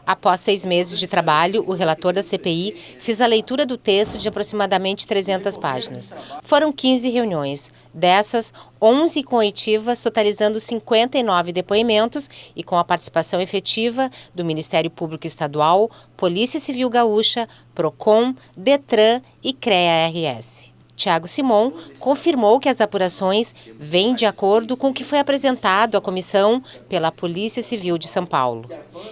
Após 6 meses de trabalho, o relator da CPI fez a leitura do texto de aproximadamente 300 páginas. Foram 15 reuniões. Dessas, 11 com oitivas, totalizando 59 depoimentos e com a participação efetiva do Ministério Público Estadual, Polícia Civil Gaúcha, PROCON, DETRAN e CREA-RS. Tiago Simon confirmou que as apurações vêm de acordo com o que foi apresentado à comissão pela Polícia Civil de São Paulo.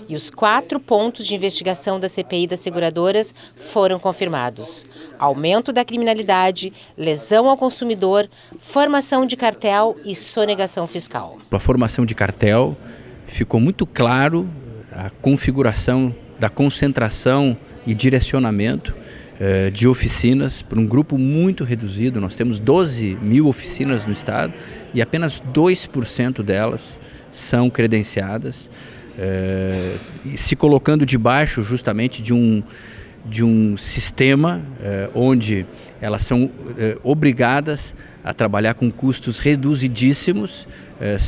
E os 4 pontos de investigação da CPI das seguradoras foram confirmados: aumento da criminalidade, lesão ao consumidor, formação de cartel e sonegação fiscal. A formação de cartel, ficou muito claro a configuração da concentração e direcionamento de oficinas para um grupo muito reduzido. Nós temos 12 mil oficinas no estado e apenas 2% delas são credenciadas, se colocando debaixo justamente de um sistema onde elas são obrigadas a trabalhar com custos reduzidíssimos.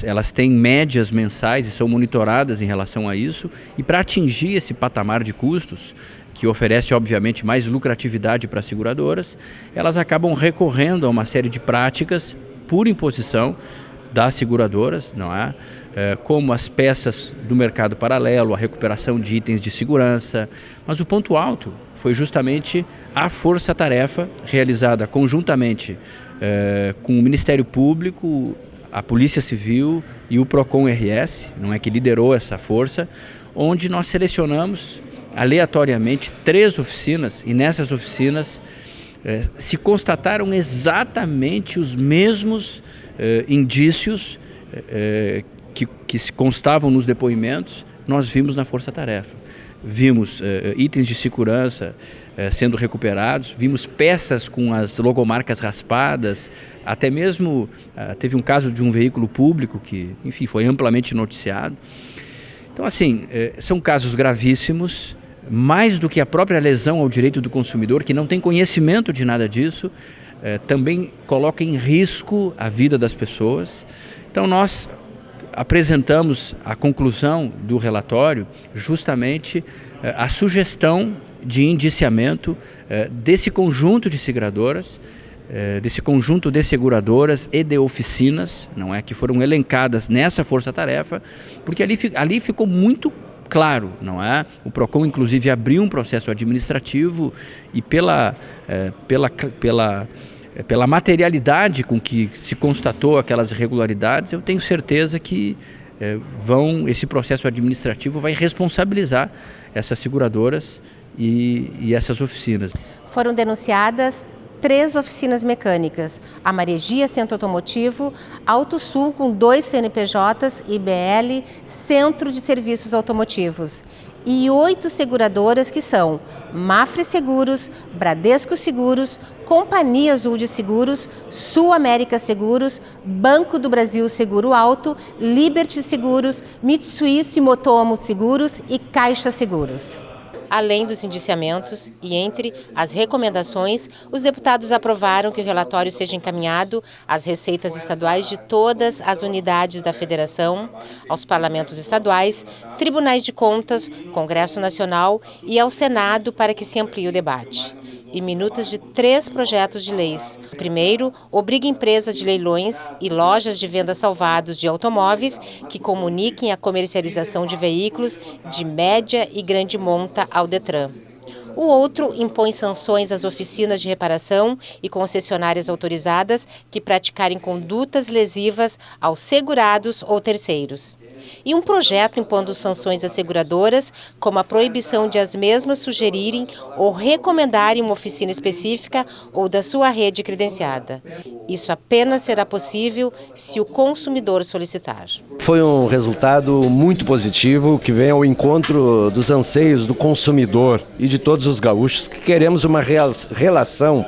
Elas têm médias mensais e são monitoradas em relação a isso, e para atingir esse patamar de custos, que oferece obviamente mais lucratividade para as seguradoras, elas acabam recorrendo a uma série de práticas por imposição das seguradoras, não é? Como as peças do mercado paralelo, a recuperação de itens de segurança. Mas o ponto alto foi justamente a força-tarefa realizada conjuntamente com o Ministério Público, a Polícia Civil e o PROCON-RS, não é, que liderou essa força, onde nós selecionamos aleatoriamente 3 oficinas, e nessas oficinas se constataram exatamente os mesmos indícios que se constavam nos depoimentos. Nós vimos na força-tarefa. Vimos itens de segurança sendo recuperados, vimos peças com as logomarcas raspadas, até mesmo teve um caso de um veículo público que, enfim, foi amplamente noticiado. Então, assim, são casos gravíssimos, mais do que a própria lesão ao direito do consumidor, que não tem conhecimento de nada disso, também coloca em risco a vida das pessoas. Então nós apresentamos a conclusão do relatório, justamente a sugestão de indiciamento desse conjunto de seguradoras, e de oficinas, não é, que foram elencadas nessa força-tarefa, porque ali ficou muito claro, não é? O PROCON inclusive abriu um processo administrativo e pela materialidade com que se constatou aquelas irregularidades, eu tenho certeza que esse processo administrativo vai responsabilizar essas seguradoras e essas oficinas. Foram denunciadas 3 oficinas mecânicas: a Maregia Centro Automotivo, Auto Sul com 2 CNPJs, IBL, Centro de Serviços Automotivos, e 8 seguradoras que são Mafre Seguros, Bradesco Seguros, Companhia Azul de Seguros, Sul América Seguros, Banco do Brasil Seguro Auto, Liberty Seguros, Mitsubishi Motomo Seguros e Caixa Seguros. Além dos indiciamentos e entre as recomendações, os deputados aprovaram que o relatório seja encaminhado às receitas estaduais de todas as unidades da Federação, aos parlamentos estaduais, tribunais de contas, Congresso Nacional e ao Senado para que se amplie o debate. E minutas de 3 projetos de leis. O primeiro obriga empresas de leilões e lojas de venda salvados de automóveis que comuniquem a comercialização de veículos de média e grande monta ao DETRAN. O outro impõe sanções às oficinas de reparação e concessionárias autorizadas que praticarem condutas lesivas aos segurados ou terceiros. E um projeto impondo sanções às seguradoras, como a proibição de as mesmas sugerirem ou recomendarem uma oficina específica ou da sua rede credenciada. Isso apenas será possível se o consumidor solicitar. Foi um resultado muito positivo, que vem ao encontro dos anseios do consumidor e de todos os gaúchos, que queremos uma relação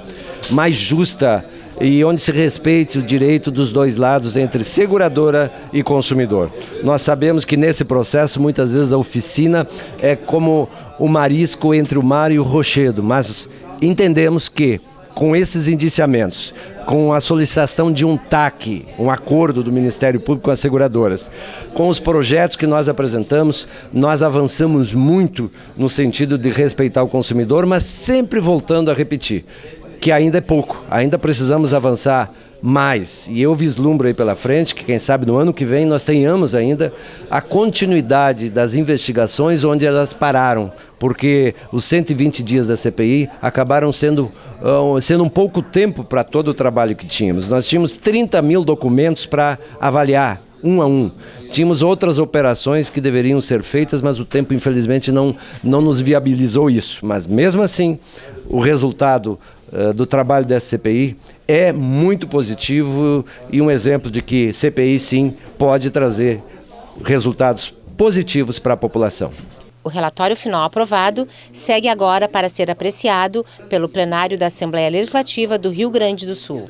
mais justa e onde se respeite o direito dos dois lados, entre seguradora e consumidor. Nós sabemos que nesse processo, muitas vezes a oficina é como o marisco entre o mar e o rochedo, mas entendemos que com esses indiciamentos, com a solicitação de um TAC, um acordo do Ministério Público com as seguradoras, com os projetos que nós apresentamos, nós avançamos muito no sentido de respeitar o consumidor, mas sempre voltando a repetir que ainda é pouco, ainda precisamos avançar mais. E eu vislumbro aí pela frente que, quem sabe, no ano que vem nós tenhamos ainda a continuidade das investigações onde elas pararam, porque os 120 dias da CPI acabaram sendo um pouco tempo para todo o trabalho que tínhamos. Nós tínhamos 30 mil documentos para avaliar, um a um. Tínhamos outras operações que deveriam ser feitas, mas o tempo, infelizmente, não nos viabilizou isso. Mas, mesmo assim, o resultado do trabalho dessa CPI é muito positivo e um exemplo de que CPI, sim, pode trazer resultados positivos para a população. O relatório final aprovado segue agora para ser apreciado pelo plenário da Assembleia Legislativa do Rio Grande do Sul.